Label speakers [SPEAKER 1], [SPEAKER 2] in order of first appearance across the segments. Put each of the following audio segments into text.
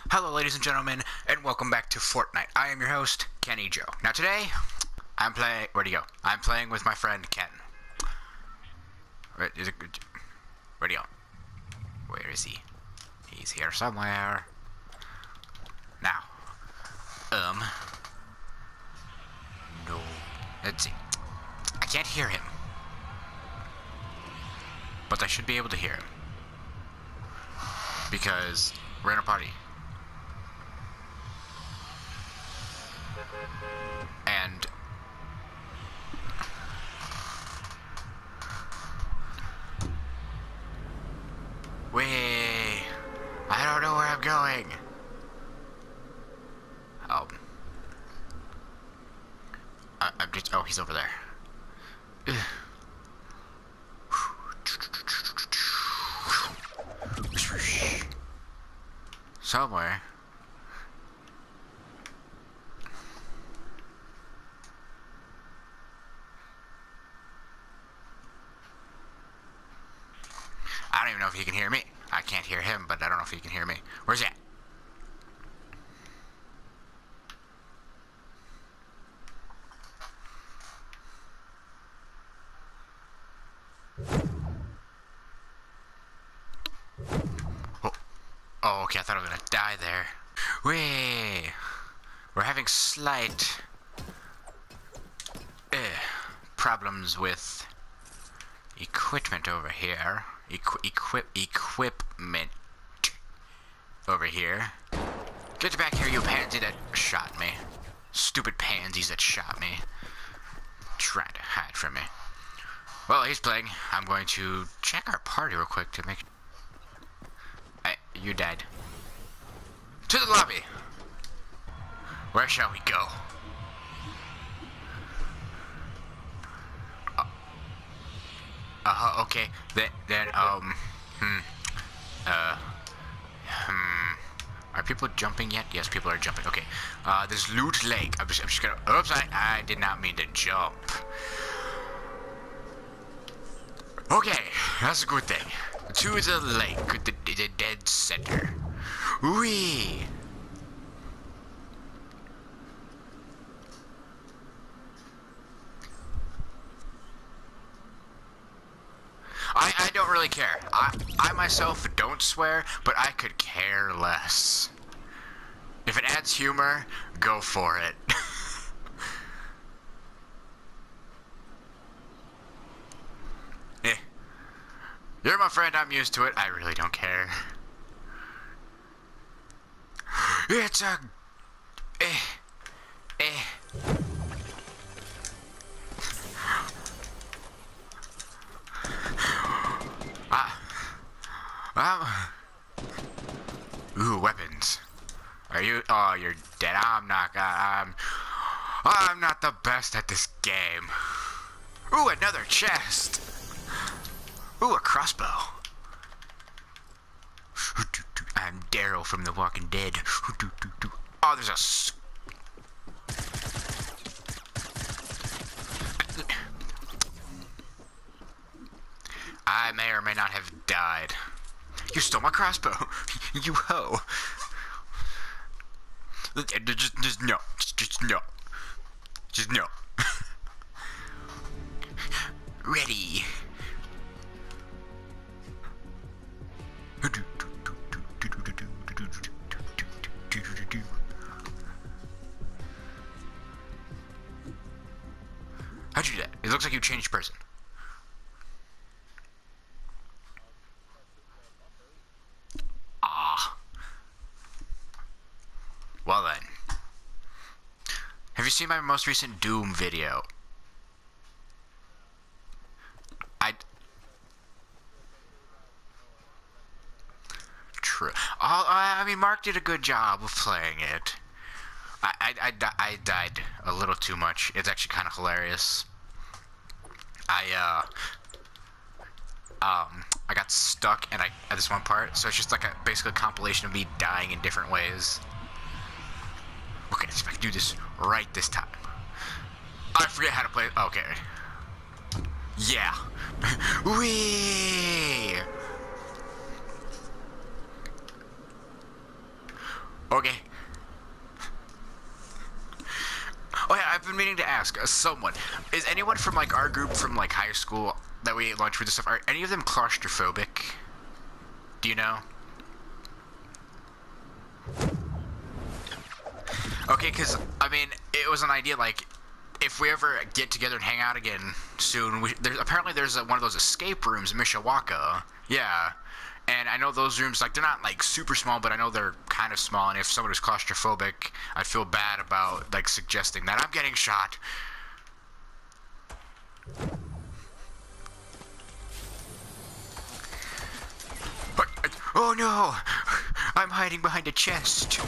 [SPEAKER 1] Hello ladies and gentlemen, and welcome back to Fortnite. I am your host, Kenny Joe. Now today, I'm playing, where'd he go? I'm playing with my friend, Ken. Where'd he go? Where is he? He's here somewhere. Now, no. Let's see. I can't hear him. But I should be able to hear him. Because we're in a party. And I don't know where I'm going. I'm just, oh, he's over there. Somewhere. I don't even know if he can hear me. I can't hear him, but I don't know if he can hear me. Where's he at? Oh, okay, I thought I was gonna die there. We're having slight problems with equipment over here. Equipment over here. Get back here, you pansy that shot me. Stupid pansies that shot me. Trying to hide from me. Well, he's playing. I'm going to check our party real quick to make... You died. To the lobby! Where shall we go? Okay. Are people jumping yet? Yes, people are jumping. Okay. There's Loot Lake. I'm just gonna... Oops, I did not mean to jump. Okay, that's a good thing. To the lake, the dead center. Whee! I don't really care. I myself don't swear, but I could care less. If it adds humor, go for it. You're my friend, I'm used to it. I really don't care. It's a... Ooh, weapons. Are you... Oh, you're dead. I'm not the best at this game. Ooh, another chest. Ooh, a crossbow. I'm Daryl from The Walking Dead. Oh, there's a... I may or may not have died. You stole my crossbow. You hoe. Just no. Just no. Just no. Ready. How'd you do that? It looks like you changed person. Well then. Have you seen my most recent Doom video? True. I mean, Mark did a good job of playing it. I died a little too much. It's actually kind of hilarious. I got stuck at this one part, so it's just like basically a compilation of me dying in different ways. Okay, let's see if I can do this right this time. I forget how to play. Okay. Yeah. Whee! Okay. Oh yeah, I've been meaning to ask someone. Is anyone from like our group from like high school that we ate lunch with and stuff? Are any of them claustrophobic? Do you know? Okay, because I mean, it was an idea like if we ever get together and hang out again soon. Apparently there's one of those escape rooms in Mishawaka. Yeah. And I know those rooms, like, they're not, like, super small, but I know they're kind of small, and if somebody was claustrophobic, I'd feel bad about, like, suggesting that I'm getting shot. Oh, no! I'm hiding behind a chest.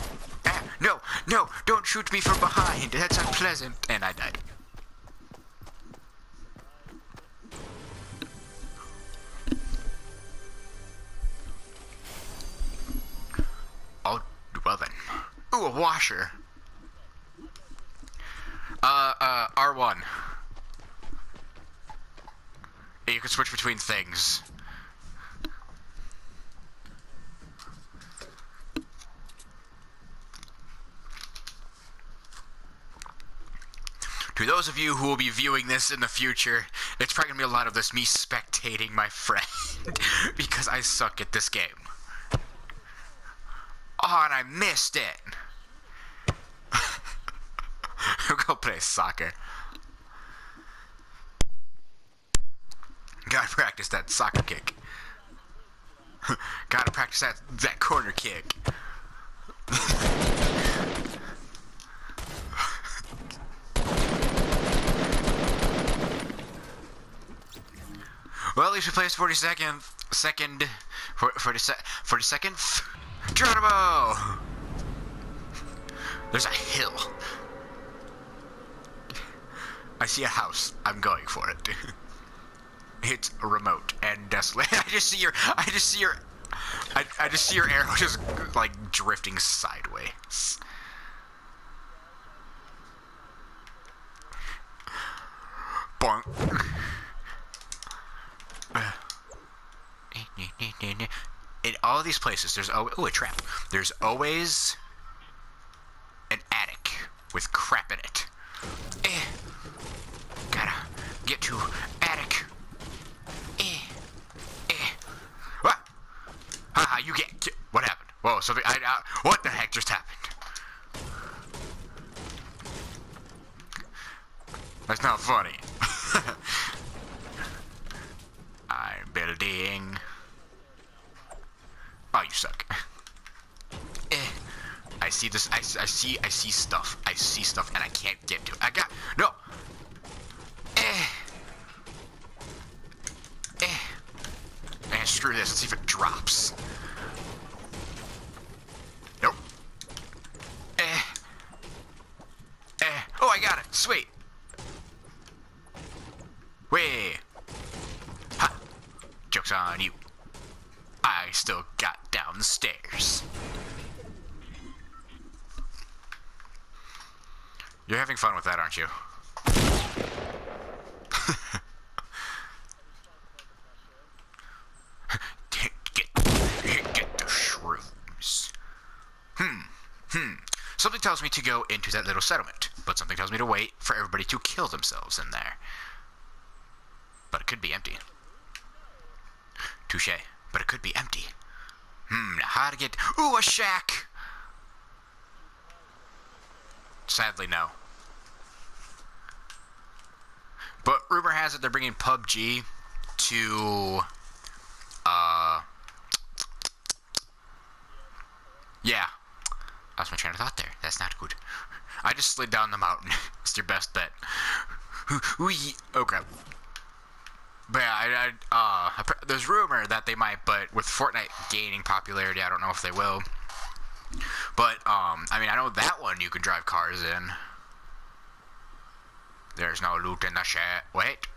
[SPEAKER 1] No, no, don't shoot me from behind. That's unpleasant. And I died. Oh, well then. Ooh, a washer. R1. You can switch between things. To those of you who will be viewing this in the future, it's probably gonna be a lot of this me spectating my friend because I suck at this game. Oh, and I missed it. Go play soccer. Gotta practice that soccer kick. Gotta practice that corner kick. Well, at least we placed 42nd. Geronimo! There's a hill. I see a house. I'm going for it. It's remote and desolate. I just see your arrow just like drifting sideways. Bonk. In all these places, there's always a trap. There's always an attic with crap in it. Gotta get to attic. Haha, you get. What happened? Whoa, something. What the heck just happened? That's not funny. I'm building. Oh, you suck. I see this. I see stuff. I see stuff, and I can't get to it. No. Man, screw this. Let's see if it drops. Nope. Oh, I got it. Sweet. Way. Ha. Joke's on you. I still got down the stairs. You're having fun with that, aren't you? Get the shrooms. Something tells me to go into that little settlement, but something tells me to wait for everybody to kill themselves in there. But it could be empty. Touché. But it could be empty. How to get... Ooh, a shack! Sadly, no. But rumor has it they're bringing PUBG to... Yeah. Lost my train of thought there. That's not good. I just slid down the mountain. It's your best bet. Oh, crap. But yeah, there's rumor that they might, but with Fortnite gaining popularity, I don't know if they will. But, I mean, I know that one you can drive cars in. There's no loot in the shed. Wait.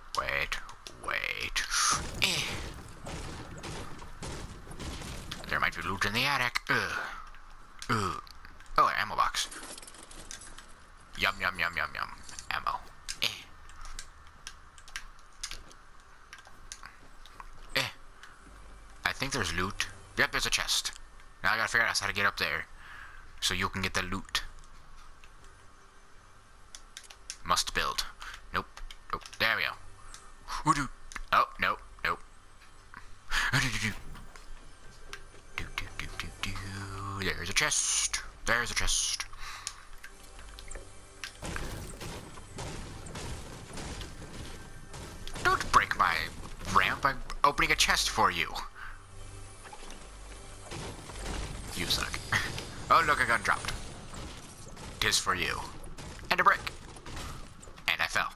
[SPEAKER 1] There might be loot in the attic. Oh, an ammo box. Yum. Ammo. I think there's loot. Yep, there's a chest. Now I gotta figure out how to get up there. so you can get the loot. Must build. Nope. Nope. There we go. Oh, nope. Nope. There's a chest. There's a chest. Don't break my ramp. I'm opening a chest for you. You suck. Oh, look, a gun dropped. Tis for you. And a brick. And I fell.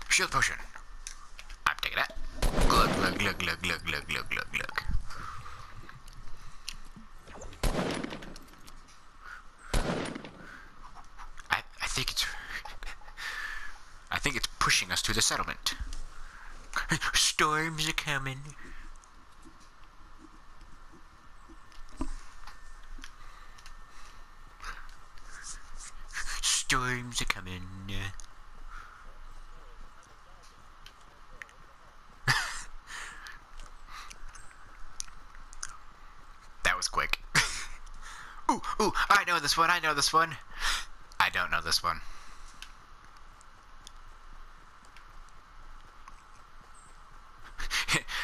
[SPEAKER 1] Shield potion. I'm taking that. Glug, glug, glug, glug, glug, glug, glug, glug, glug. I think it's pushing us to the settlement. Storms are coming. Storms are coming. That was quick. Ooh, I know this one, I know this one. I don't know this one.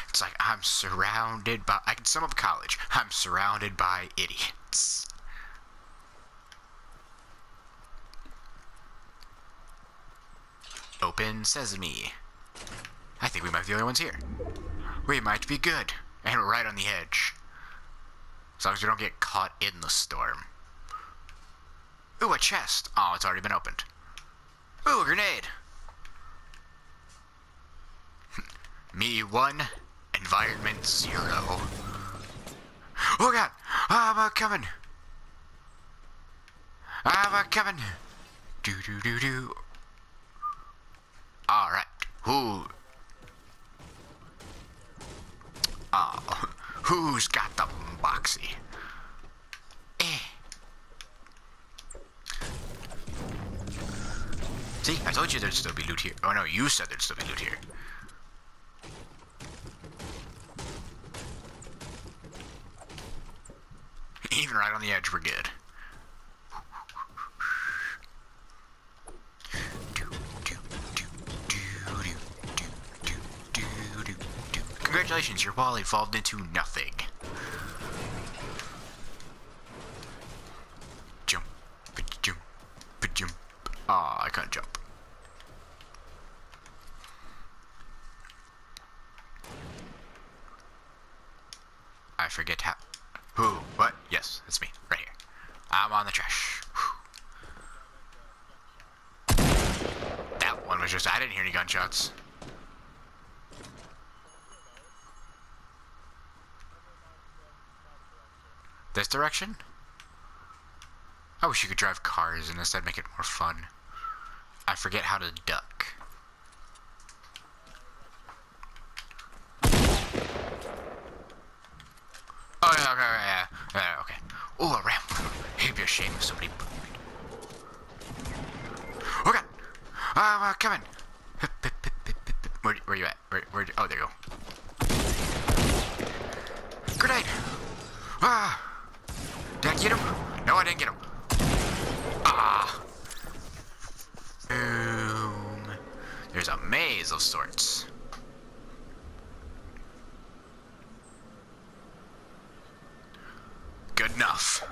[SPEAKER 1] It's like I'm surrounded by, I can sum up college. I'm surrounded by idiots. Open sesame. I think we might be the only ones here. We might be good. And we're right on the edge. As long as we don't get caught in the storm. Ooh, a chest. Oh, it's already been opened. Ooh, a grenade. Me 1, environment 0. Oh god! I'm coming! I'm coming! Do do do do. Alright. Who? Oh, who's got the boxy? See, I told you there'd still be loot here. Oh no, you said there'd still be loot here. Even right on the edge, we're good. Congratulations, your wall evolved into nothing. Jump, jump, jump. Aw, I can't jump. I forget how. Who? What? Yes, that's me, right here. I'm on the trash. That one was just, I didn't hear any gunshots. This direction? I wish you could drive cars and instead make it more fun. I forget how to duck. Oh, yeah, okay, yeah, okay. Oh, a ramp. It'd be a shame if somebody... Oh, God! I'm coming! Where you at? Where, oh, there you go. Grenade! Ah! Did I get him? No, I didn't get him. Ah! Boom. There's a maze of sorts. Good enough.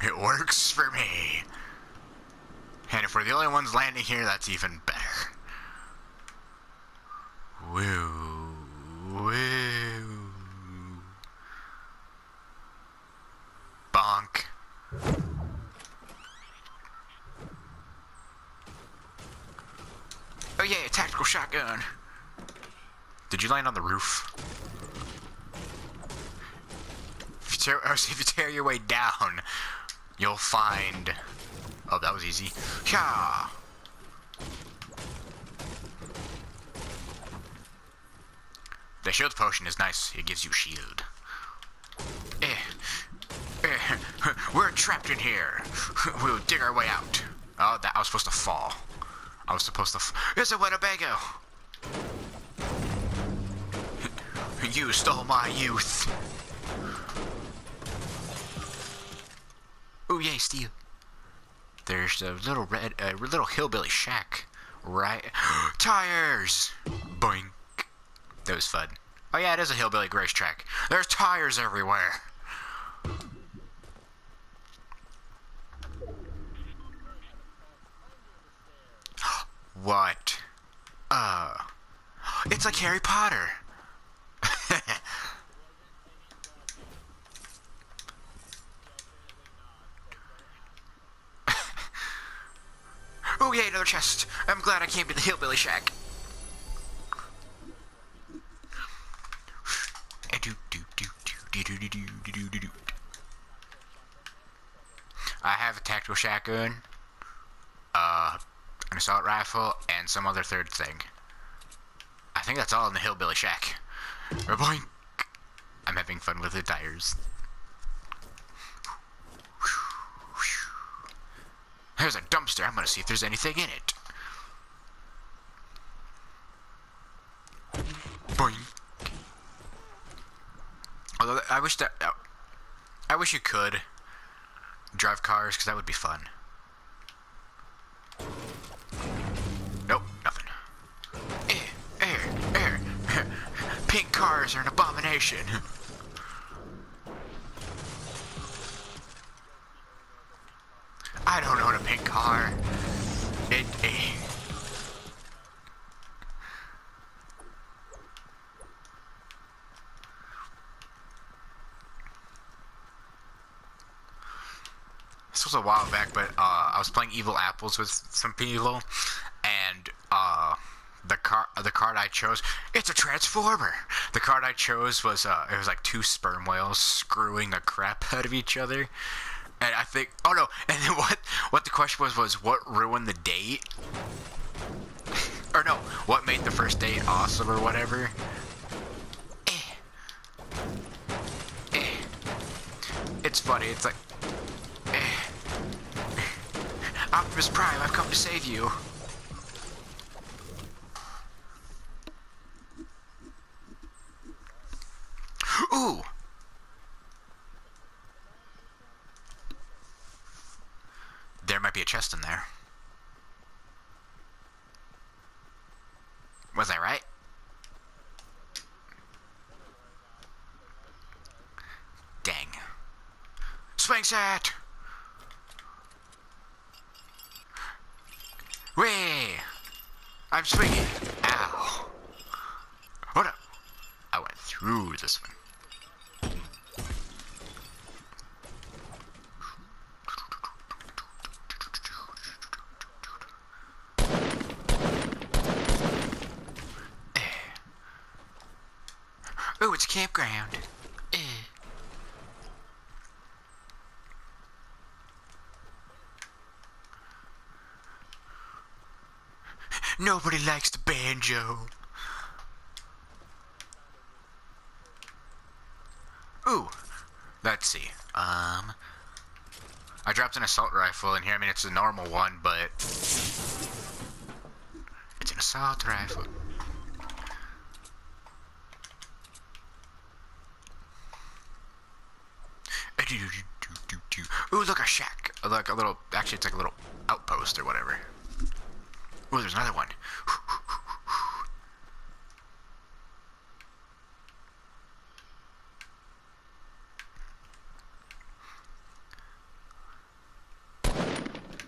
[SPEAKER 1] It works for me. And if we're the only ones landing here, that's even better. Woo. Woo. Bonk. Oh yeah, a tactical shotgun. Did you land on the roof? If you tear your way down, you'll find... Oh, that was easy. Yeah. The shield potion is nice. It gives you shield. We're trapped in here. We'll dig our way out. Oh, that I was supposed to fall. I was supposed to. It's a Winnebago. You stole my youth. Oh yay, Steve. There's a little little hillbilly shack, right? Tires. Boink. That was fun. Oh yeah, it is a hillbilly racetrack. There's tires everywhere. What? It's like Harry Potter. Oh yay, another chest. I'm glad I came to the hillbilly shack. I have a tactical shotgun, an assault rifle, and some other third thing. I think that's all in the hillbilly shack. Boink! I'm having fun with the tires. There's a dumpster. I'm gonna see if there's anything in it. Boink! Although I wish you could drive cars, because that would be fun. Nope, nothing. Pink cars are an abomination. I don't own a pink car. This was a while back, but I was playing Evil Apples with some people, and the card I chose, it's a transformer. The card I chose was it was like two sperm whales screwing the crap out of each other, and I think, oh no, and then what the question was what ruined the date, or no, what made the first date awesome or whatever. It's funny. It's like, Optimus Prime, I've come to save you. Ooh! There might be a chest in there. Was I right? Dang. Swing set! Whee! I'm swinging. Ow. Hold up. I went through this one. Oh, it's a campground. Nobody likes the banjo. Ooh, let's see. I dropped an assault rifle in here. I mean, it's a normal one, but it's an assault rifle. Ooh, look, a shack. Look, a little. Actually, it's like a little outpost or whatever. Ooh, there's another one.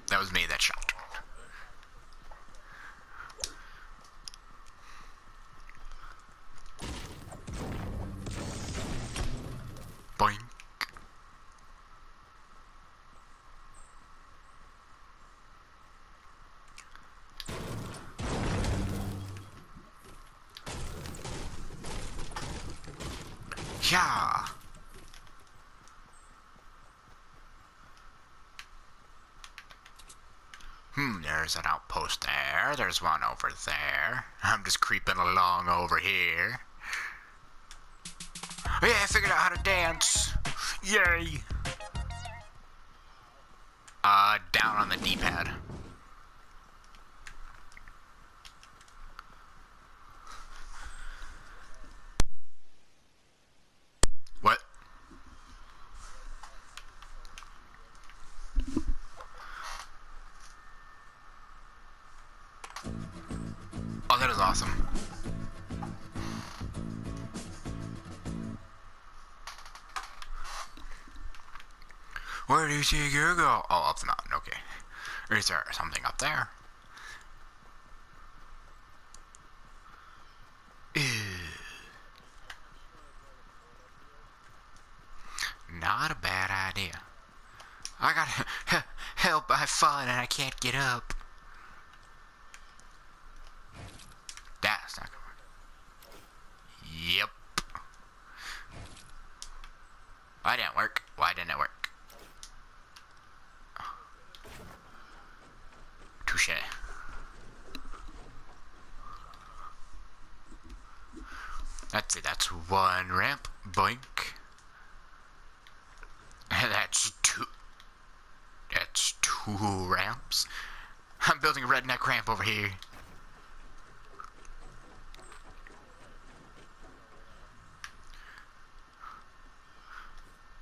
[SPEAKER 1] That was me that shot. Boink. Yeah. There's an outpost there. There's one over there. I'm just creeping along over here. Oh yeah, I figured out how to dance. Yay. Down on the D-pad. awesome. Where do you see you go? Oh, up the mountain, okay. Or is there something up there? Ew. Not a bad idea. I got help, I've fallen and I can't get up. That's not gonna work. Yep. Why didn't it work? Why didn't it work? Touche. That's it, that's one ramp. Boink. That's two. That's two ramps. I'm building a redneck ramp over here.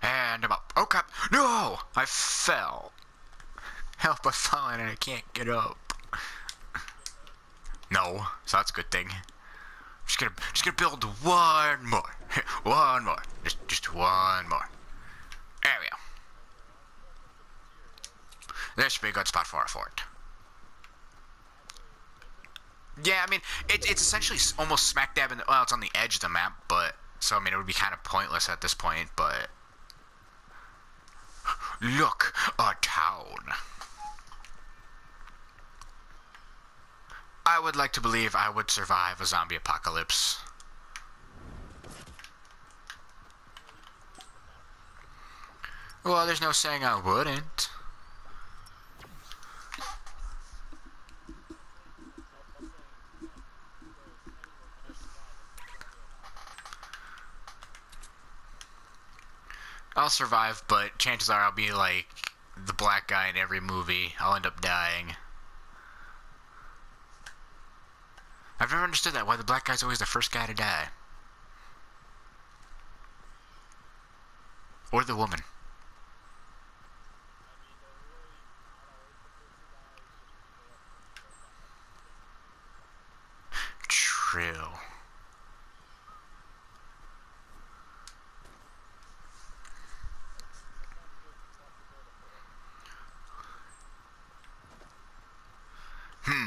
[SPEAKER 1] And I'm up. Oh crap! No! I fell. Help, I've fallen and I can't get up. No, so that's a good thing. Just gonna build one more. One more. Just one more. There we go. This should be a good spot for a fort. Yeah, I mean, it's essentially almost smack dab in the, well, it's on the edge of the map, but, so, I mean, it would be kind of pointless at this point, but... Look, a town. I would like to believe I would survive a zombie apocalypse. Well, there's no saying I wouldn't. I'll survive, but chances are I'll be like the black guy in every movie. I'll end up dying. I've never understood that, why the black guy's always the first guy to die. Or the woman. True.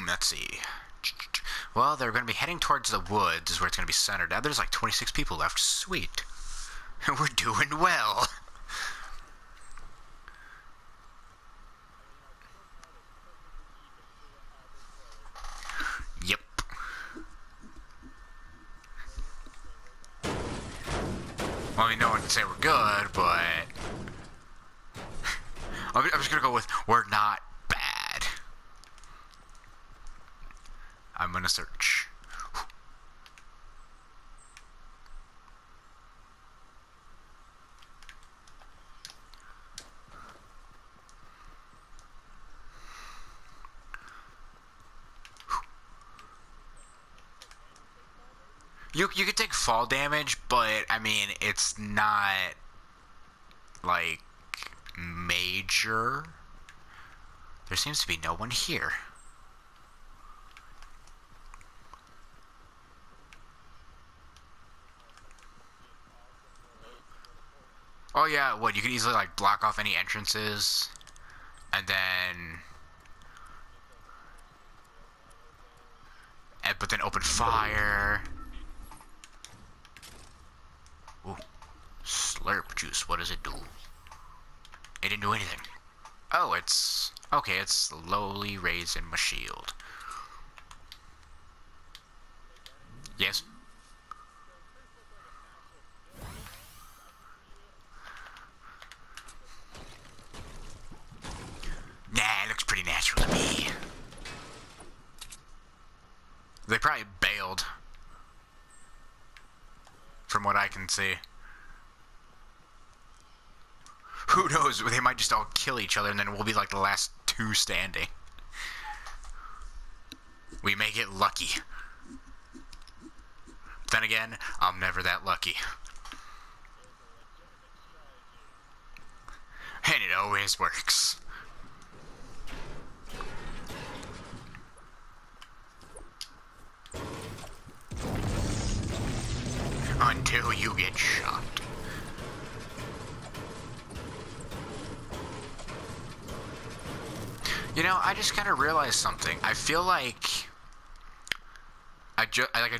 [SPEAKER 1] Let's see. Well, they're going to be heading towards the woods is where it's going to be centered. Now there's like 26 people left. Sweet. We're doing well. Yep. Well, I mean, no one can say we're good, but... I'm just going to go with, we're not bad. I'm going to search. You could take fall damage, but, I mean, it's not, like, major. There seems to be no one here. Oh yeah, what, you could easily, like, block off any entrances, and then... but then open fire. Ooh. Slurp juice, what does it do? It didn't do anything. Oh, it's... okay, it's slowly raising my shield. Yes? Nah, it looks pretty natural to me. They probably bailed. From what I can see. Who knows? They might just all kill each other and then we'll be like the last two standing. We may get lucky. Then again, I'm never that lucky. And it always works. you get shot. You know, I just kind of realized something. I feel like I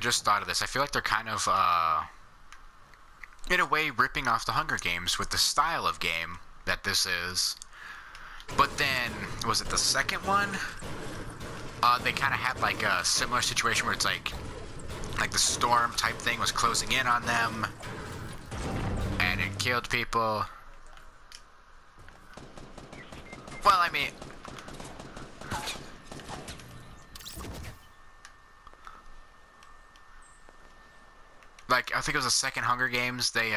[SPEAKER 1] just thought of this. I feel like they're kind of in a way ripping off the Hunger Games with the style of game that this is. But then, was it the second one? They kind of had like a similar situation where it's like the storm type thing was closing in on them, and it killed people. Well, I mean, like, I think it was the second Hunger Games, they,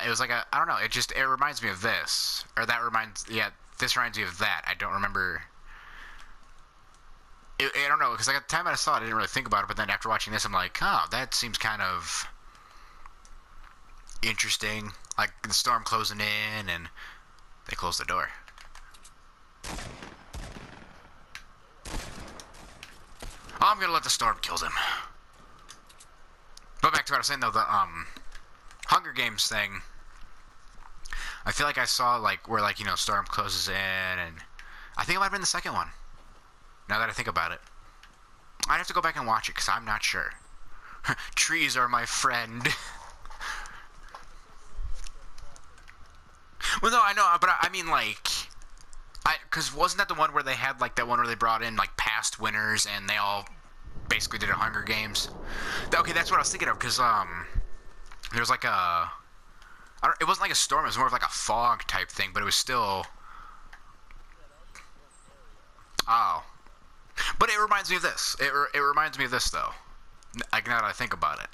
[SPEAKER 1] it was like a, I don't know, it reminds me of this. Or that reminds, yeah, this reminds me of that. I don't remember. I don't know, because like at the time I saw it, I didn't really think about it, but then after watching this, I'm like, oh, that seems kind of interesting. Like, the storm closing in, and they close the door. I'm gonna let the storm kill them. But back to what I was saying, though, the, Hunger Games thing, I feel like I saw, like, where, like, you know, storm closes in, and I think it might have been the second one, now that I think about it. I'd have to go back and watch it, because I'm not sure. Trees are my friend. Well, no, I know, but I mean, like, because wasn't that the one where they had, like, that one where they brought in, like, past winners, and they all basically did a Hunger Games? Okay, that's what I was thinking of, because, there was like a, it wasn't like a storm, it was more of like a fog type thing, but it was still, oh, but it reminds me of this, it reminds me of this, though, like, now that I think about it,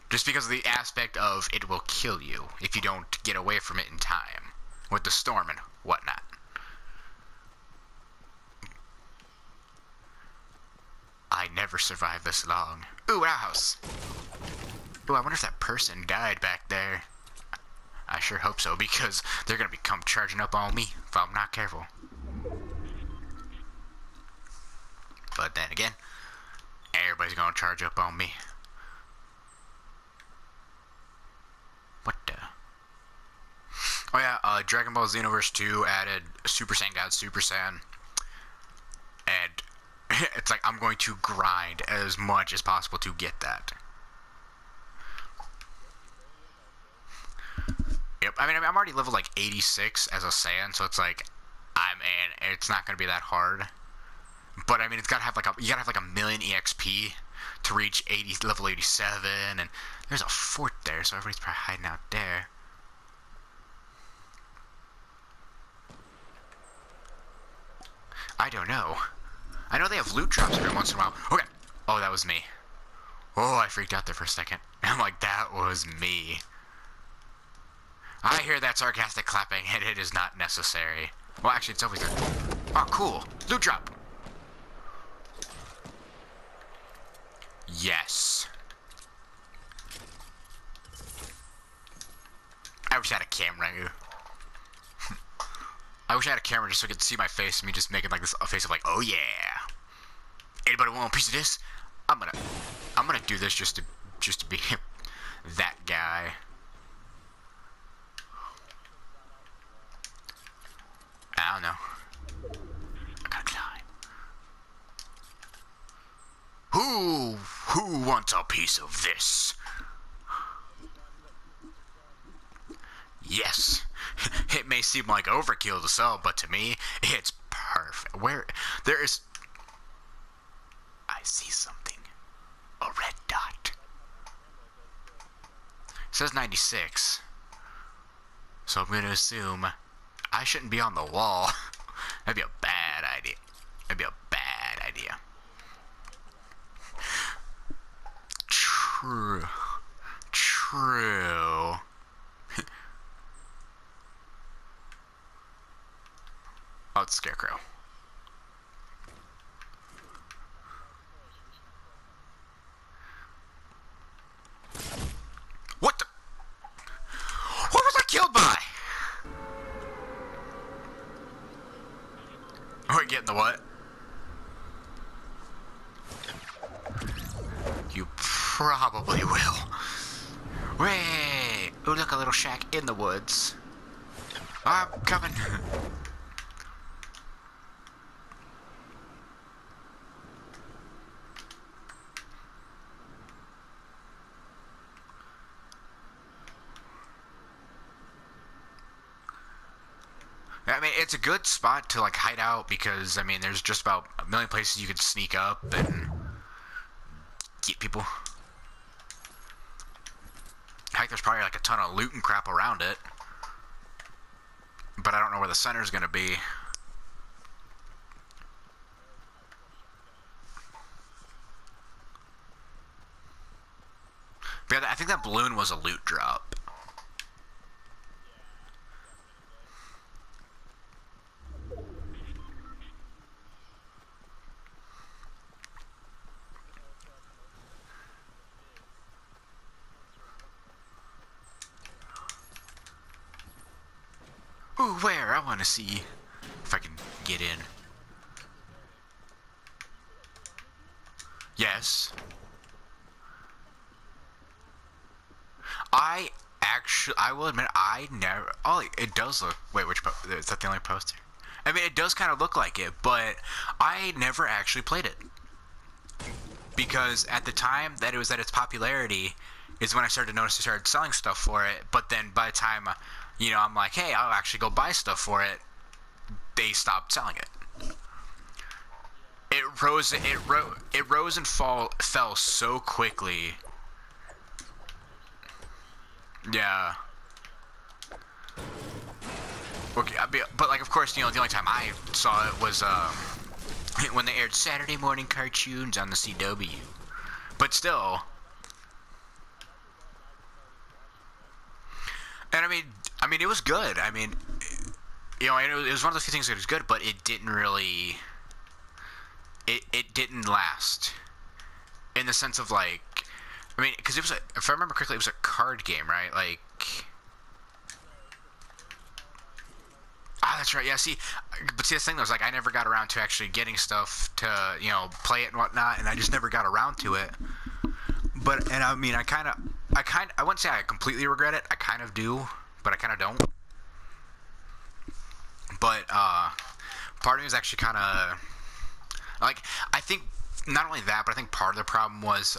[SPEAKER 1] just because of the aspect of it will kill you if you don't get away from it in time, with the storm and whatnot. I never survived this long. Ooh, outhouse. Ooh, I wonder if that person died back there. I sure hope so, because they're gonna come charging up on me if I'm not careful. But then again, everybody's gonna charge up on me. What the? Oh yeah, Dragon Ball Xenoverse 2 added Super Saiyan God Super Saiyan. And it's like, I'm going to grind as much as possible to get that. Yep, I mean, I'm already level like 86 as a Saiyan, so it's like, it's not gonna be that hard. But I mean, it's gotta have like you gotta have like 1,000,000 EXP to reach level 87, and there's a fort there, so everybody's probably hiding out there. I don't know. I know they have loot drops every once in a while. Okay. Oh, that was me. Oh, I freaked out there for a second. I'm like, that was me. I hear that sarcastic clapping, and it is not necessary. Well, actually, it's always there. Oh, cool. Loot drop. Yes. I wish I had a camera. I wish I had a camera just so I could see my face, and me just making like this face of like, oh yeah. Anybody want a piece of this? I'm gonna do this just to be that guy. I don't know. I gotta climb. Who wants a piece of this? Yes. It may seem like overkill to some, but to me, it's perfect. There is... I see something. A red dot. It says 96. So I'm going to assume I shouldn't be on the wall. That'd be a bad idea. That'd be a bad idea. True. True. Oh, it's Scarecrow. What the? What was I killed by? Oh, we're getting the what? probably will. Wait! Ooh, look, a little shack in the woods. I'm coming. I mean, it's a good spot to, like, hide out because, I mean, there's just about a million places you could sneak up and get people. Heck, there's probably, like, a ton of loot and crap around it. But I don't know where the center's gonna be. But yeah, I think that balloon was a loot drop. Ooh, where? I want to see if I can get in. Yes. I will admit, I never. Oh, it does look. Wait, which is that the only poster? I mean, it does kind of look like it, but I never actually played it because at the time that it was at its popularity is when I started to notice they started selling stuff for it. But then by the time, you know, I'm like, hey, I'll actually go buy stuff for it, they stopped selling it. It rose and fell so quickly. Yeah. Okay, but like, of course, you know, the only time I saw it was when they aired Saturday morning cartoons on the CW. But still. And I mean, it was good. I mean, you know, it was one of the few things that was good, but it didn't really. It didn't last. In the sense of like, I mean, because it was if I remember correctly, it was a card game, right? Like. Ah, that's right. Yeah, see, but see, the thing though is like I never got around to actually getting stuff to, you know, play it and whatnot, and I just never got around to it. But and I mean, I wouldn't say I completely regret it. I kind of do, but I kind of don't. But part of me is actually kind of like, I think not only that, but I think part of the problem was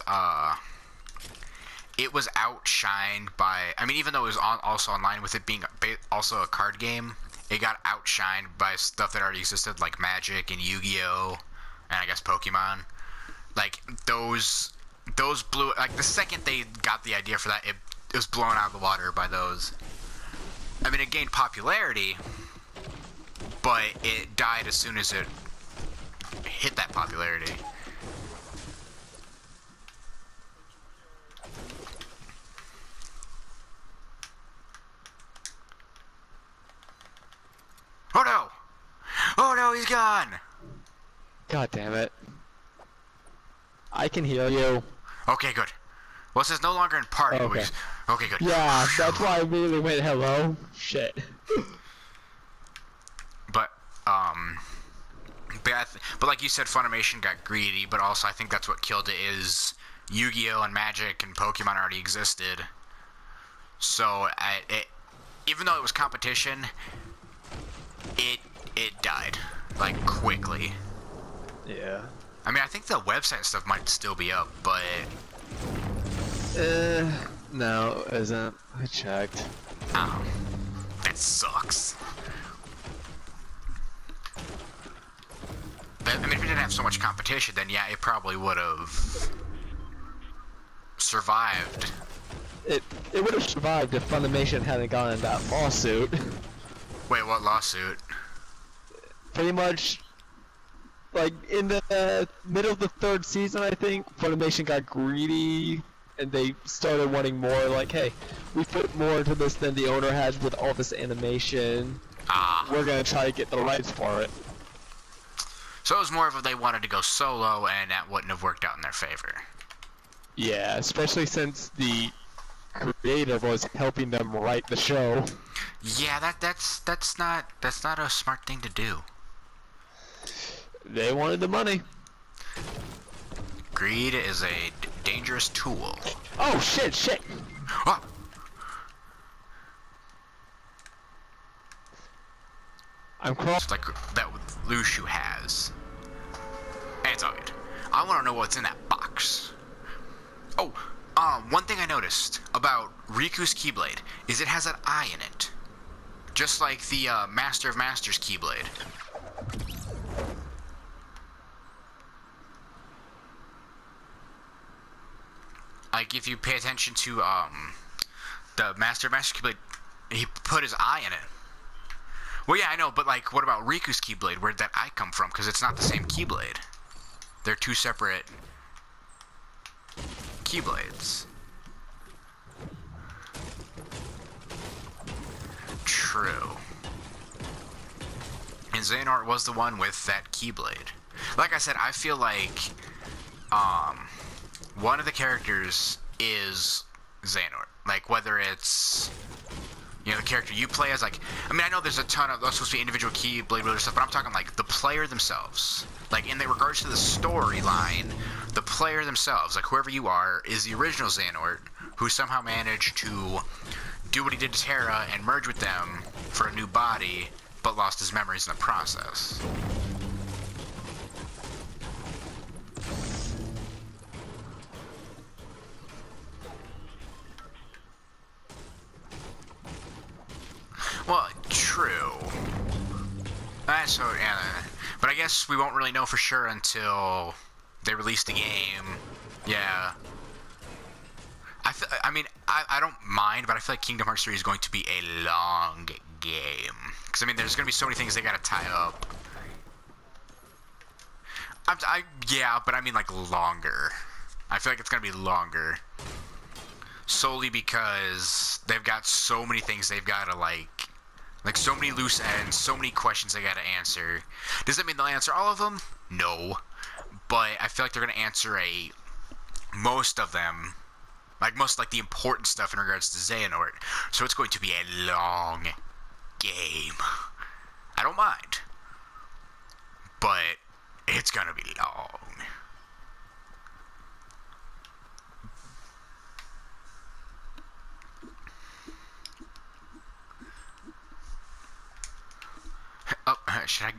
[SPEAKER 1] it was outshined by. I mean, even though it was also online with it being also a card game. It got outshined by stuff that already existed, like Magic and Yu-Gi-Oh! And I guess Pokemon. Like, those blew... Like, the second they got the idea for that, it was blown out of the water by those. I mean, it gained popularity, but it died as soon as it hit that popularity. Oh no! Oh no, he's gone!
[SPEAKER 2] God damn it. I can heal you.
[SPEAKER 1] Okay, good. Well, it says no longer in party.
[SPEAKER 2] Okay.
[SPEAKER 1] Okay, good.
[SPEAKER 2] Yeah, that's why I immediately went hello. Shit.
[SPEAKER 1] But like you said, Funimation got greedy, but also I think that's what killed it is Yu-Gi-Oh! And Magic and Pokemon already existed. So, even though it was competition, it died, like, quickly.
[SPEAKER 2] Yeah.
[SPEAKER 1] I mean, I think the website and stuff might still be up, but...
[SPEAKER 2] No, it isn't. I checked.
[SPEAKER 1] Oh, that sucks. But, I mean, if it didn't have so much competition, then yeah, it probably would have survived.
[SPEAKER 2] It would have survived if Funimation hadn't gotten that lawsuit.
[SPEAKER 1] Wait, what lawsuit?
[SPEAKER 2] Pretty much, like, in the middle of the third season, I think, Funimation got greedy, and they started wanting more, like, hey, we put more into this than the owner has with all this animation. We're gonna try to get the rights for it.
[SPEAKER 1] So it was more of a they wanted to go solo, and that wouldn't have worked out in their favor.
[SPEAKER 2] Yeah, especially since the creator was helping them write the show.
[SPEAKER 1] Yeah, that's not a smart thing to do.
[SPEAKER 2] They wanted the money.
[SPEAKER 1] Greed is a dangerous tool.
[SPEAKER 2] Oh shit!
[SPEAKER 1] Ah!
[SPEAKER 2] I'm crawling.
[SPEAKER 1] It's like that Lushu has. Hey, it's all good. I want to know what's in that box. Oh, one thing I noticed about Riku's Keyblade is it has an eye in it. Just like the Master of Masters Keyblade. Like, if you pay attention to, the Master of Masters Keyblade, he put his eye in it. Well, yeah, I know, but, like, what about Riku's Keyblade? Where'd that eye come from? Because it's not the same Keyblade. They're two separate Keyblades. True. And Xehanort was the one with that Keyblade. Like I said, I feel like, one of the characters is Xehanort. Like, whether it's, you know, the character you play as, like, I mean, I know there's a ton of, that's supposed to be individual Keyblade wielder stuff, but I'm talking, like, the player themselves. Like, in regards to the storyline, the player themselves, like, whoever you are, is the original Xehanort, who somehow managed to do what he did to Terra and merge with them for a new body, but lost his memories in the process. Well, true. So, yeah, but I guess we won't really know for sure until they release the game. Yeah. I mean, I don't mind, but I feel like Kingdom Hearts 3 is going to be a long game. Because, I mean, there's going to be so many things they got to tie up. Yeah, but I mean, like, longer. I feel like it's going to be longer. Solely because they've got so many things they've got to, like, so many loose ends, so many questions they got to answer. Does that mean they'll answer all of them? No. But I feel like they're going to answer most of them. Like, most, like, the important stuff in regards to Xehanort. So it's going to be a long game. I don't mind. But it's going to be long.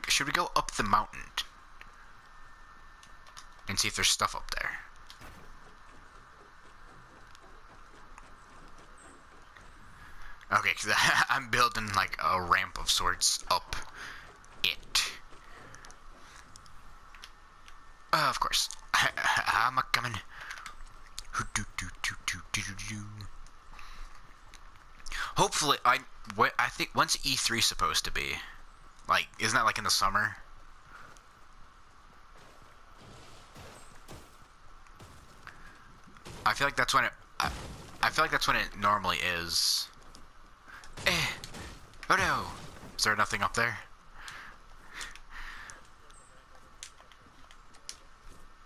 [SPEAKER 1] Should we go up the mountain? And see if there's stuff up there. Okay, because I'm building, like, a ramp of sorts up it. Of course. I'm a-coming. Hopefully, I think, when's E3 supposed to be? Like, isn't that, like, in the summer? I feel like that's when it... I feel like that's when it normally is. Oh no! Is there nothing up there?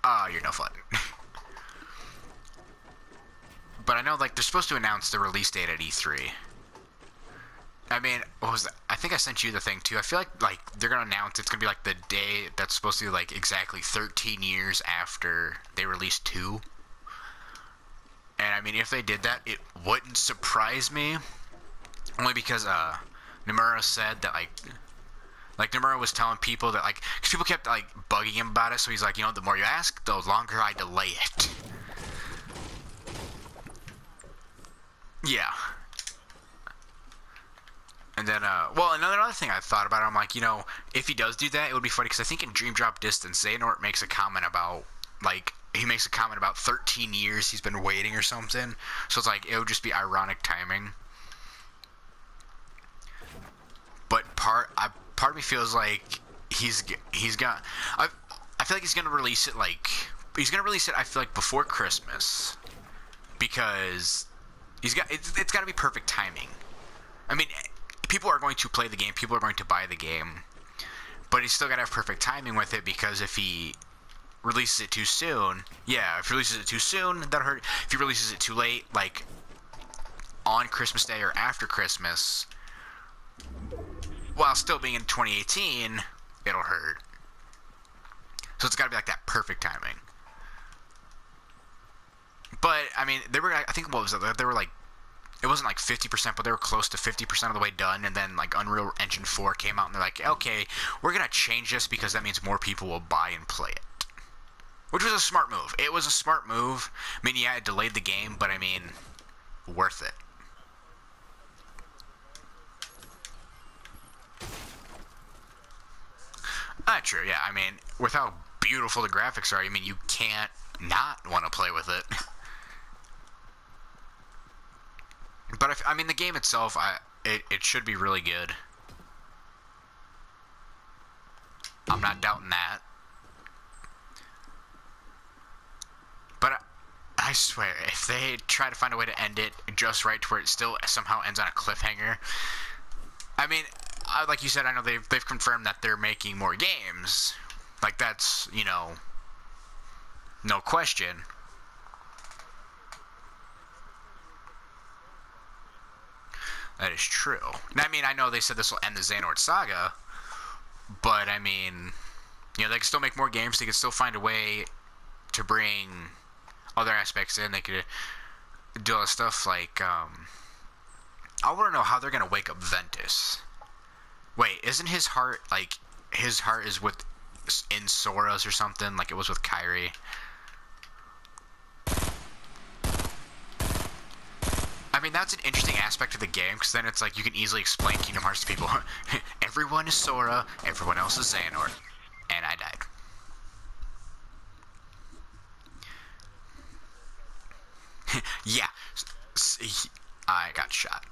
[SPEAKER 1] Ah, you're no fun. But I know, like, they're supposed to announce the release date at E3. I mean, what was that? I think I sent you the thing, too. I feel like they're gonna announce it's gonna be, like, the day that's supposed to be, like, exactly 13 years after they released 2. And, I mean, if they did that, it wouldn't surprise me. Only because, Nomura said that, like, Nomura was telling people that, like, because people kept, like, bugging him about it, so he's like, you know, the more you ask, the longer I delay it. Yeah. And then, well, another thing I thought about, I'm like, you know, if he does do that, it would be funny, because I think in Dream Drop Distance, Xehanort makes a comment about, like, he makes a comment about 13 years he's been waiting or something, so it's like, it would just be ironic timing. But part of me feels like he's got, I feel like he's gonna release it, like, I feel like before Christmas, because it's got to be perfect timing. I mean, people are going to play the game, people are going to buy the game, but he's still got to have perfect timing with it, because if he releases it too soon, yeah, if he releases it too soon, that'll hurt. If he releases it too late, like on Christmas Day or after Christmas, while still being in 2018, it'll hurt. So it's got to be like that perfect timing. But I mean, they were. I think what was it? They were like, it wasn't like 50%, but they were close to 50% of the way done. And then like Unreal Engine 4 came out, and they're like, okay, we're gonna change this because that means more people will buy and play it. Which was a smart move. It was a smart move. I mean, yeah, it delayed the game, but I mean, worth it. True, yeah. I mean, with how beautiful the graphics are, I mean, you can't not want to play with it. But I mean, the game itself, it should be really good. I'm not doubting that. But I swear, if they try to find a way to end it just right to where it still somehow ends on a cliffhanger, I mean, like you said, I know they've confirmed that they're making more games. Like, that's, you know, no question. That is true. I mean, I know they said this will end the Xehanort saga, but I mean, you know, they can still make more games. They can still find a way to bring other aspects in. They could do all this stuff like, I want to know how they're going to wake up Ventus. Wait, isn't his heart, like, his heart is in Sora's or something, like it was with Kairi? I mean, that's an interesting aspect of the game, because then it's like you can easily explain Kingdom Hearts to people. Everyone is Sora, everyone else is Xehanort. And I died. Yeah, I got shot.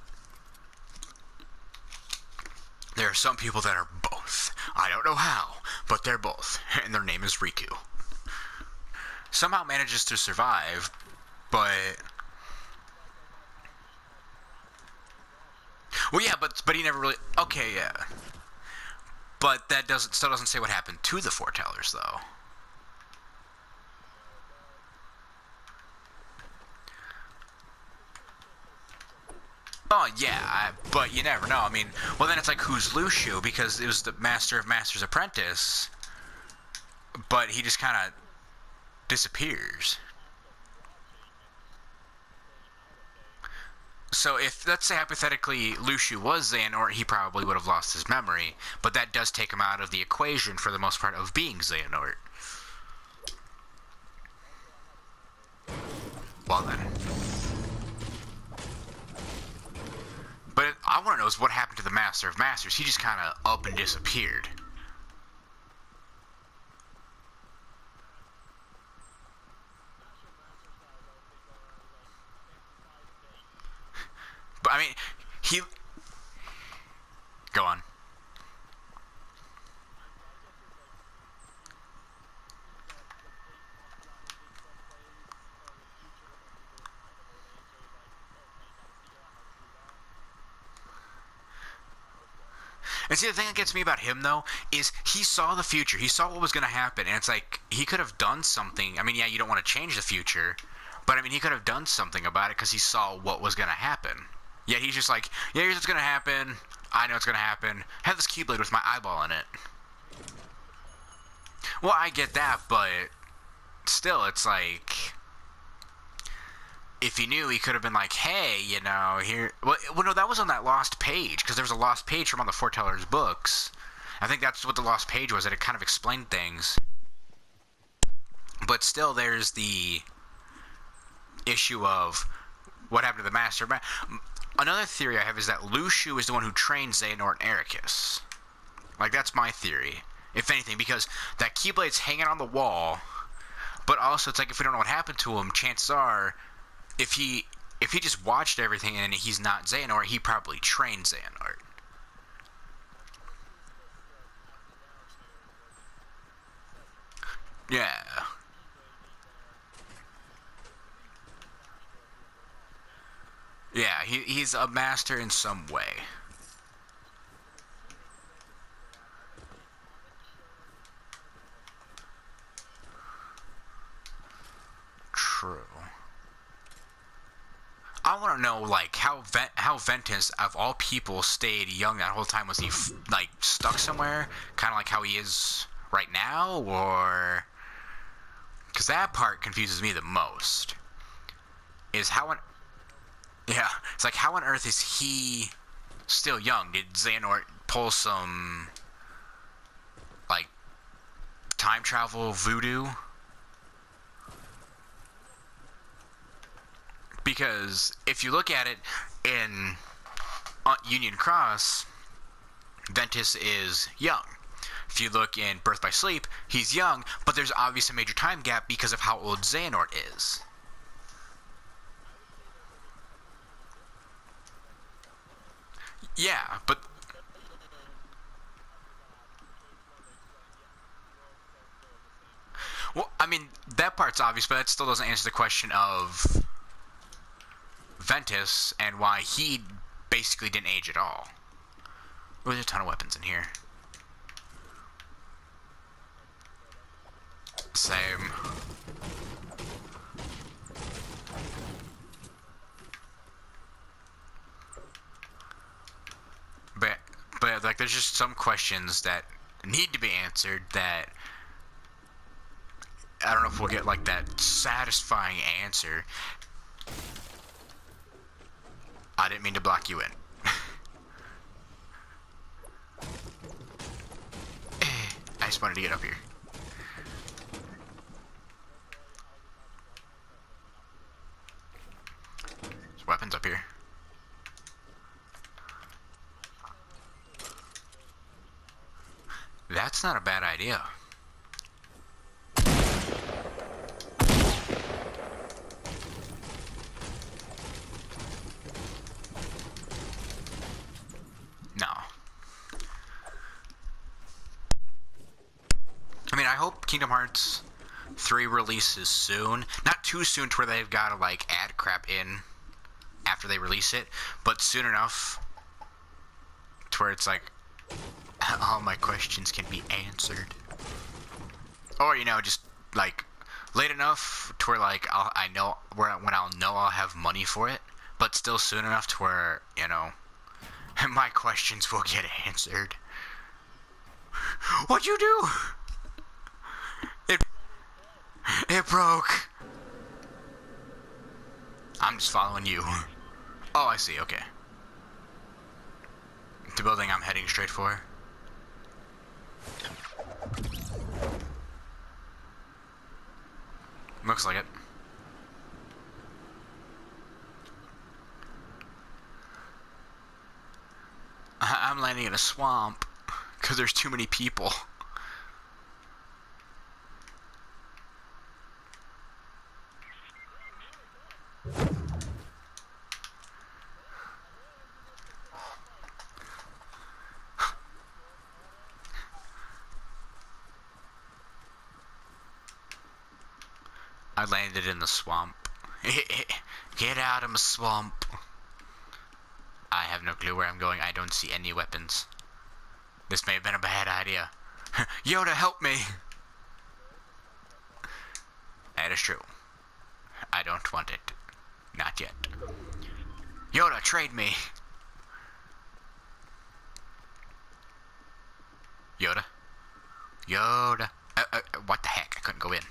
[SPEAKER 1] There are some people that are both. I don't know how, but they're both. And their name is Riku. Somehow manages to survive, but... Well, yeah, but he never really... Okay, yeah. But that still doesn't say what happened to the foretellers, though. Oh, yeah, but you never know. I mean, well, then it's like, who's Lucio? Because it was the Master of Master's apprentice, but he just kind of disappears. So if, let's say, hypothetically, Lucio was Xehanort, he probably would have lost his memory, but that does take him out of the equation for the most part of being Xehanort. Well then. But I want to know is what happened to the Master of Masters. He just kind of up and disappeared. But I mean, he... Go on. And see, the thing that gets me about him, though, is he saw the future. He saw what was going to happen. And it's like, he could have done something. I mean, yeah, you don't want to change the future. But, I mean, he could have done something about it because he saw what was going to happen. Yet he's just like, yeah, here's what's going to happen. I know what's going to happen. I have this Keyblade with my eyeball in it. Well, I get that, but still, it's like... If he knew, he could have been like, hey, you know, here... Well, no, that was on that lost page, because there was a lost page from one of the Foreteller's books. I think that's what the lost page was, that it kind of explained things. But still, there's the issue of what happened to the Master. Another theory I have is that Lucio is the one who trained Xehanort and Ericus. Like, that's my theory, if anything, because that Keyblade's hanging on the wall, but also it's like, if we don't know what happened to him, chances are... If he just watched everything and he's not Xehanort, he probably trained Xehanort. Yeah. Yeah, he's a master in some way. True. I want to know, like, how Ventus, of all people, stayed young that whole time. Was he, like, stuck somewhere? Kind of like how he is right now? Or... Because that part confuses me the most. is how on, yeah, it's like how on earth is he still young? Did Xehanort pull some like time travel voodoo? Because if you look at it in Union Cross, Ventus is young. If you look in Birth by Sleep, he's young, but there's obviously a major time gap because of how old Xehanort is. Yeah, but well, I mean, that part's obvious, but that still doesn't answer the question of Ventus and why he basically didn't age at all. Oh, there's a ton of weapons in here. Same. But like, there's just some questions that need to be answered that I don't know if we'll get like that satisfying answer. I didn't mean to block you in. I just wanted to get up here. There's weapons up here. That's not a bad idea. No. I mean, I hope Kingdom Hearts 3 releases soon. Not too soon to where they've got to, like, add crap in after they release it, but soon enough to where it's like, all my questions can be answered. Or, you know, just, like, late enough to where, like, I know, when I'll know I'll have money for it, but still soon enough to where, you know, my questions will get answered. What'd you do? It broke. I'm just following you. Oh, I see, okay. The building I'm heading straight for. Looks like it. I'm landing in a swamp because there's too many people. I landed in the swamp. Get out of my swamp. I have no clue where I'm going. I don't see any weapons. This may have been a bad idea. Yoda, help me! That is true. I don't want it. Not yet. Yoda, trade me! Yoda? Yoda? What the heck? I couldn't go in.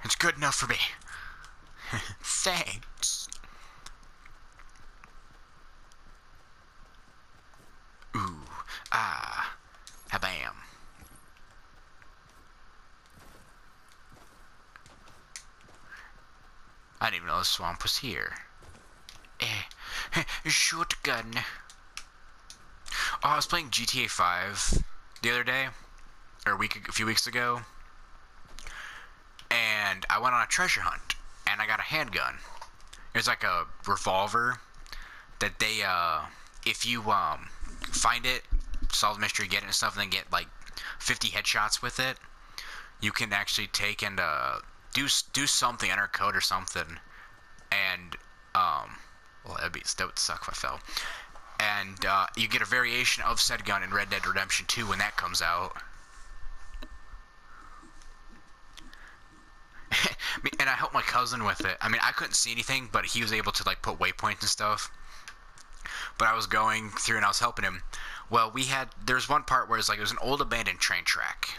[SPEAKER 1] It's good enough for me. Thanks. Ooh. Ah. Habam. I didn't even know the swamp was here. Shotgun. Oh, I was playing GTA 5 the other day. Or a few weeks ago. And I went on a treasure hunt. And I got a handgun. It was like a revolver that they, if you, find it, solve the mystery, get it and stuff, and then get, like, 50 headshots with it, you can actually take and, do something, enter a code or something, and, well, that would suck if I fell. And, you get a variation of said gun in Red Dead Redemption 2 when that comes out. And I helped my cousin with it. I mean, I couldn't see anything, but he was able to, like, put waypoints and stuff. But I was going through and I was helping him. Well, there's one part where it was an old abandoned train track.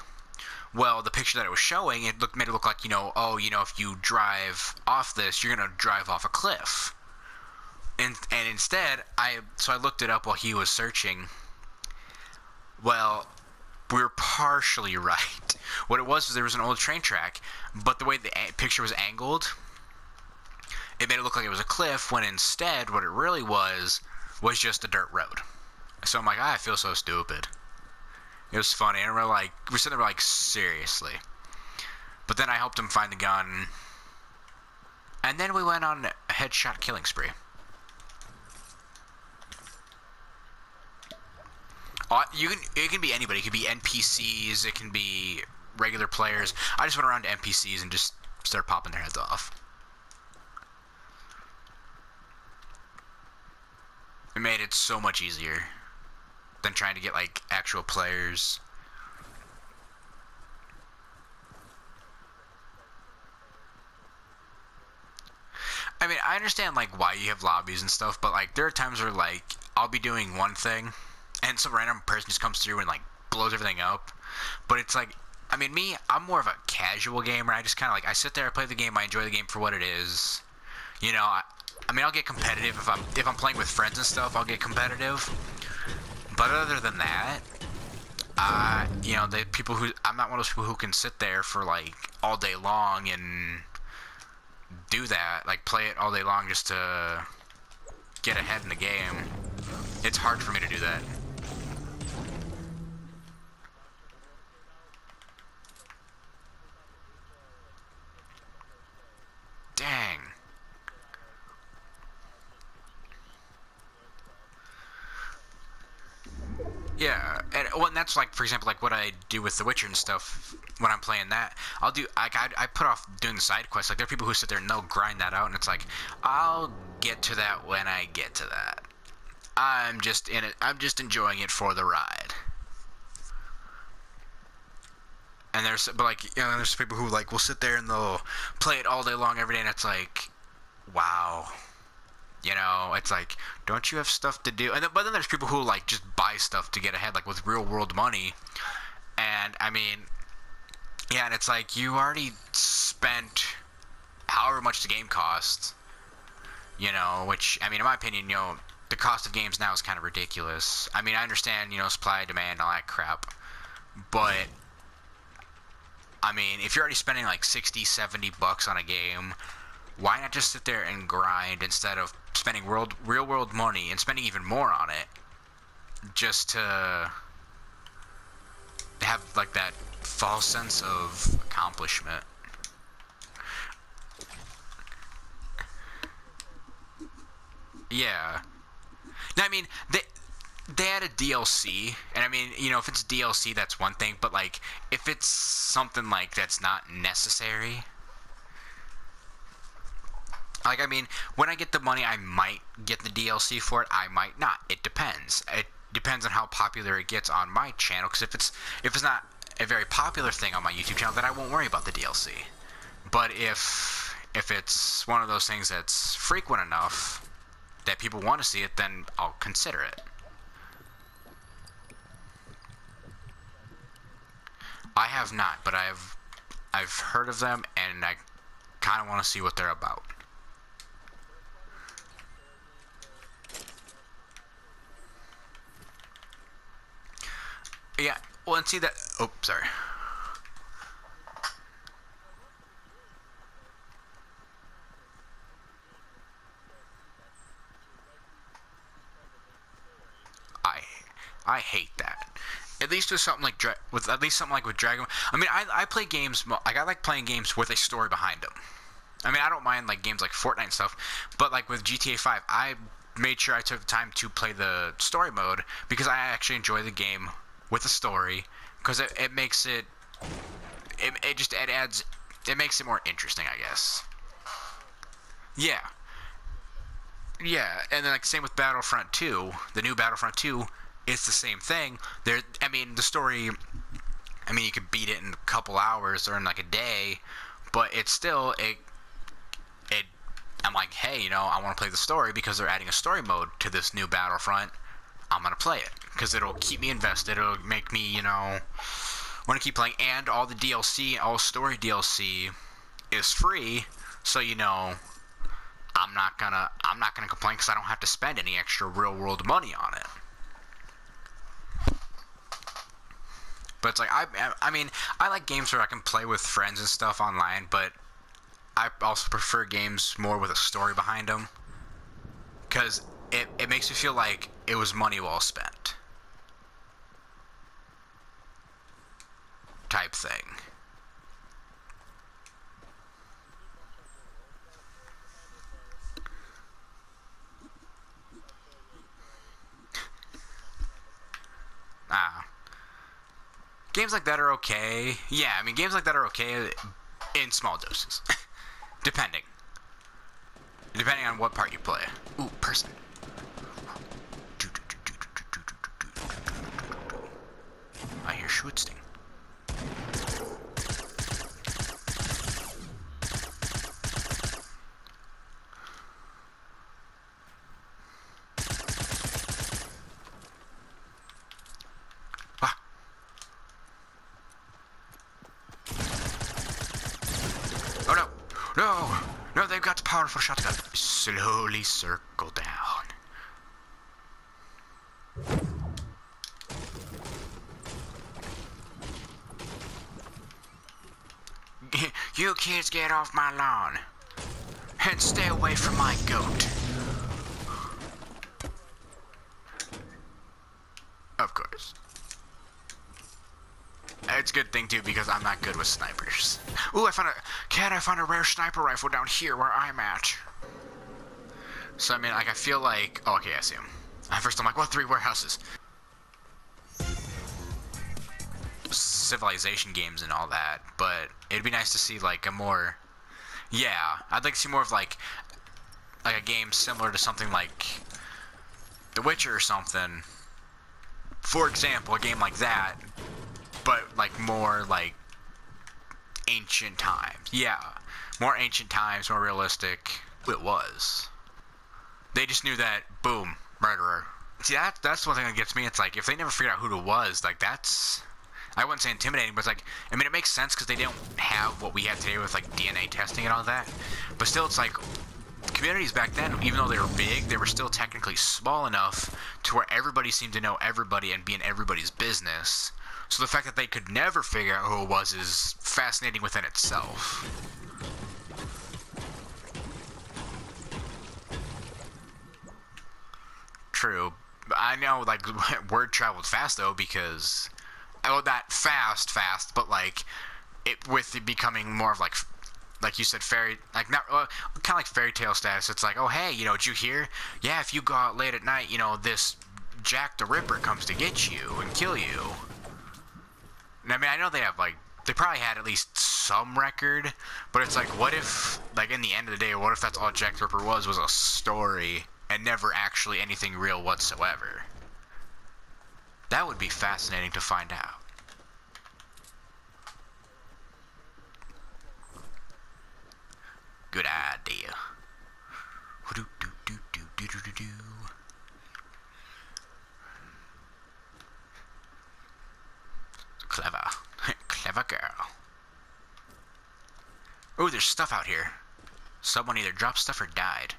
[SPEAKER 1] Well, the picture that it was showing, made it look like, oh, if you drive off this, you're gonna drive off a cliff. And instead, I looked it up while he was searching. Well, we were partially right. What it was there was an old train track, but the way the picture was angled, it made it look like it was a cliff, when instead what it really was just a dirt road. So I'm like, I feel so stupid. It was funny, and we're sitting there like, seriously. But then I helped him find the gun, and then we went on a headshot killing spree. It can be anybody. It can be NPCs. It can be regular players. I just went around to NPCs and just started popping their heads off. It made it so much easier than trying to get like actual players. I mean, I understand like why you have lobbies and stuff, but like there are times where like I'll be doing one thing and some random person just comes through and like blows everything up. But it's like, I mean, I'm more of a casual gamer. I just kind of like, I sit there, I play the game, I enjoy the game for what it is. I mean, I'll get competitive if I'm playing with friends and stuff. I'll get competitive. But other than that, the people who I'm not one of those people who can sit there for like all day long and do that, like play it all day long just to get ahead in the game. It's hard for me to do that. Dang. Yeah, and that's like, for example, like what I do with The Witcher and stuff. When I'm playing that, I put off doing the side quests. Like there are people who sit there and they'll grind that out, and it's like, I'll get to that when I get to that. I'm just in it. I'm just enjoying it for the ride. And there's people who like will sit there and they'll play it all day long every day, and it's like, wow. It's like, don't you have stuff to do? But then there's people who like just buy stuff to get ahead, like with real world money. And I mean, yeah, and it's like you already spent however much the game costs. Which, I mean, in my opinion, the cost of games now is kind of ridiculous. I mean, I understand, supply, demand, all that crap. But I mean, if you're already spending like 60, 70 bucks on a game, why not just sit there and grind instead of spending real world money and spending even more on it just to have like that false sense of accomplishment? Yeah. Now, I mean, they had a DLC, and I mean, if it's DLC, that's one thing, but like, if it's something like that's not necessary, like, I mean, when I get the money, I might get the DLC for it, I might not. It depends. It depends on how popular it gets on my channel, because if it's not a very popular thing on my YouTube channel, then I won't worry about the DLC. But if it's one of those things that's frequent enough that people want to see it, then I'll consider it. I have not, but I've heard of them, and I kind of want to see what they're about. Yeah, well, and see that. Oh, sorry. I hate that. At least with something like with Dragon. I mean, I play games like I like playing games with a story behind them. I mean, I don't mind like games like Fortnite and stuff, but like with GTA 5, I made sure I took the time to play the story mode because I actually enjoy the game with a story, because it makes it makes it more interesting, I guess. Yeah. Yeah, and then like same with Battlefront 2, the new Battlefront 2, it's the same thing. I mean, the story, I mean, you could beat it in a couple hours or in like a day, but it's still I'm like, hey, I want to play the story because they're adding a story mode to this new Battlefront. I'm gonna play it because it'll keep me invested. It'll make me, want to keep playing, and all the DLC, all story DLC is free, so you know I'm not gonna complain because I don't have to spend any extra real world money on it. But it's like I mean I like games where I can play with friends and stuff online, but I also prefer games more with a story behind them, because it makes me feel like it was money well spent type thing. Games like that are okay. Yeah, I mean, games like that are okay in small doses. Depending on what part you play. Ooh, person. I hear Schwitzting. No, they've got powerful shotgun. Slowly circle down. You kids get off my lawn and stay away from my goat. Of course. It's a good thing too because I'm not good with snipers. Ooh, I found a rare sniper rifle down here where I'm at. So I mean, like I feel like, oh okay, I see him. At first I'm like, what, 3 warehouses? Civilization games and all that, but it'd be nice to see like a more, yeah, I'd like to see more of like a game similar to something like The Witcher or something. For example, a game like that, but like more like ancient times. Yeah, more ancient times, more realistic. It was. They just knew that, boom, murderer. See, that's one thing that gets me. It's like if they never figured out who it was, like that's, I wouldn't say intimidating, but it's like, I mean, it makes sense because they didn't have what we have today with like DNA testing and all that. But still, it's like communities back then, even though they were big, they were still technically small enough to where everybody seemed to know everybody and be in everybody's business. So the fact that they could never figure out who it was is fascinating within itself. True. I know, like, word traveled fast, though, because, oh, not fast, but, like, it, with it becoming more of, like you said, fairy, like, not, kind of like fairy tale status. It's like, oh, hey, you know, did you hear? Yeah, if you go out late at night, you know, this Jack the Ripper comes to get you and kill you. And, I mean, I know they have, like, they probably had at least some record, but it's like, what if, like, in the end of the day, what if that's all Jack the Ripper was a story and never actually anything real whatsoever? That would be fascinating to find out. Good idea. Clever. Clever girl. Oh, there's stuff out here. Someone either dropped stuff or died.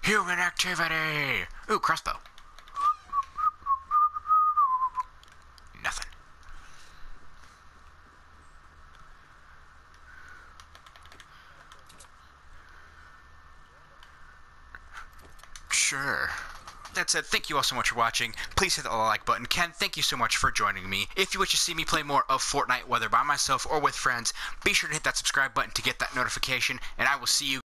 [SPEAKER 1] Human activity! Ooh, crossbow. Nothing. Sure. That said, thank you all so much for watching. Please hit the like button. Ken, thank you so much for joining me. If you wish to see me play more of Fortnite, whether by myself or with friends, be sure to hit that subscribe button to get that notification, and I will see you